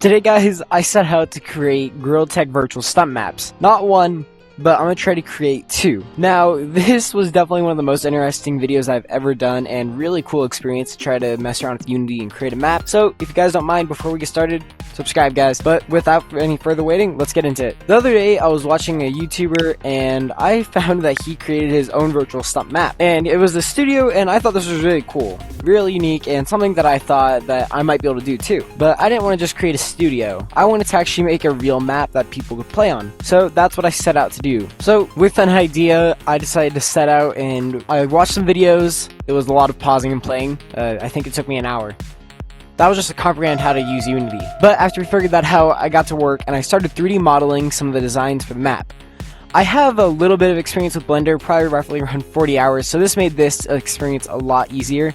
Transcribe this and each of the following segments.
Today guys, I set out to create Gorilla Tech virtual stump maps. Not one, but I'm going to try to create two. Now, this was definitely one of the most interesting videos I've ever done and really cool experience to try to mess around with Unity and create a map. So, if you guys don't mind, before we get started, subscribe guys. But without any further waiting, let's get into it. The other day, I was watching a YouTuber and I found that he created his own virtual stump map. And it was a studio and I thought this was really cool, really unique, and something that I thought that I might be able to do too. But I didn't want to just create a studio. I wanted to actually make a real map that people could play on. So that's what I set out to do. So with an idea, I decided to set out and I watched some videos. It was a lot of pausing and playing. I think it took me an hour. That was just to comprehend how to use Unity. But after we figured that out, I got to work and I started 3D modeling some of the designs for the map. I have a little bit of experience with Blender, probably roughly around 40 hours, so this made this experience a lot easier.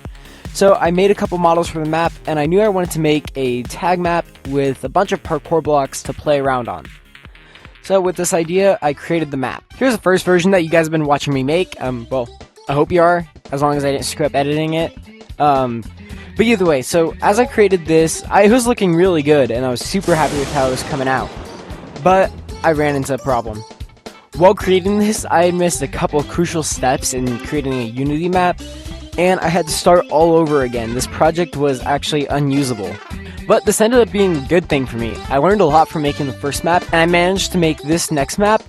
So I made a couple models for the map, and I knew I wanted to make a tag map with a bunch of parkour blocks to play around on. So with this idea, I created the map. Here's the first version that you guys have been watching me make. Well, I hope you are, as long as I didn't screw up editing it. But either way, so as I created this, it was looking really good, and I was super happy with how it was coming out. But I ran into a problem. While creating this, I missed a couple of crucial steps in creating a Unity map, and I had to start all over again. This project was actually unusable. But this ended up being a good thing for me. I learned a lot from making the first map, and I managed to make this next map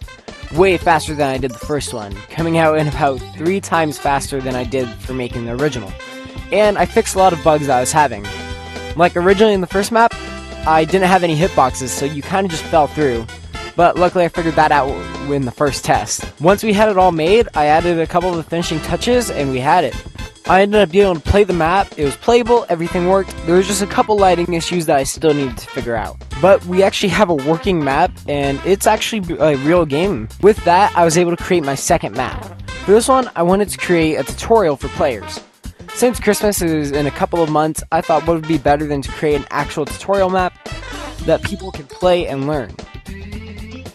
way faster than I did the first one, coming out in about 3 times faster than I did for making the original. And I fixed a lot of bugs that I was having. Like originally in the first map, I didn't have any hitboxes, so you kind of just fell through. But luckily I figured that out in the first test. Once we had it all made, I added a couple of the finishing touches, and we had it. I ended up being able to play the map. It was playable, everything worked. There was just a couple lighting issues that I still needed to figure out. But we actually have a working map, and it's actually a real game. With that, I was able to create my second map. For this one, I wanted to create a tutorial for players. Since Christmas is in a couple of months, I thought what would be better than to create an actual tutorial map that people can play and learn.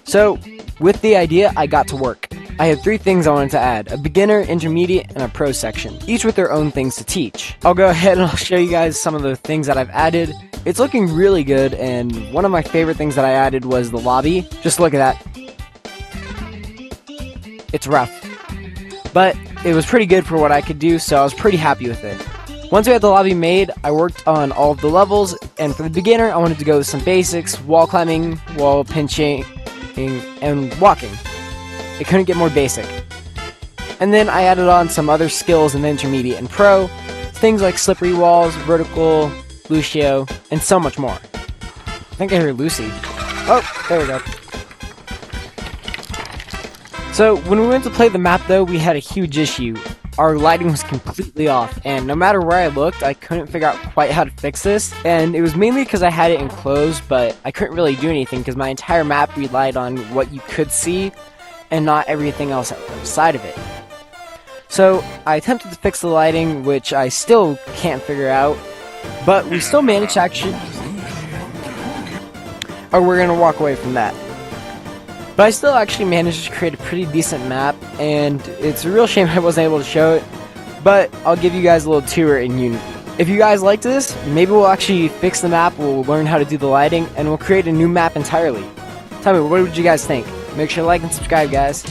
So, with the idea, I got to work. I had 3 things I wanted to add: a beginner, intermediate, and a pro section, each with their own things to teach. I'll go ahead and I'll show you guys some of the things that I've added. It's looking really good, and one of my favorite things that I added was the lobby. Just look at that. It's rough, but it was pretty good for what I could do, so I was pretty happy with it. Once we had the lobby made, I worked on all of the levels, and for the beginner, I wanted to go with some basics: wall climbing, wall pinching, and walking. It couldn't get more basic. And then I added on some other skills in the intermediate and pro, things like slippery walls, vertical, Lucio, and so much more. I think I heard Lucy. Oh, there we go. So when we went to play the map though, we had a huge issue. Our lighting was completely off, and no matter where I looked, I couldn't figure out quite how to fix this. And it was mainly because I had it enclosed, but I couldn't really do anything because my entire map relied on what you could see and not everything else outside of it. So I attempted to fix the lighting, which I still can't figure out, but we still managed to actually... Oh, we're gonna walk away from that. But I still actually managed to create a pretty decent map, and it's a real shame I wasn't able to show it, but I'll give you guys a little tour in Unity. If you guys like this, maybe we'll actually fix the map, we'll learn how to do the lighting, and we'll create a new map entirely. Tell me, what would you guys think? Make sure to like and subscribe, guys.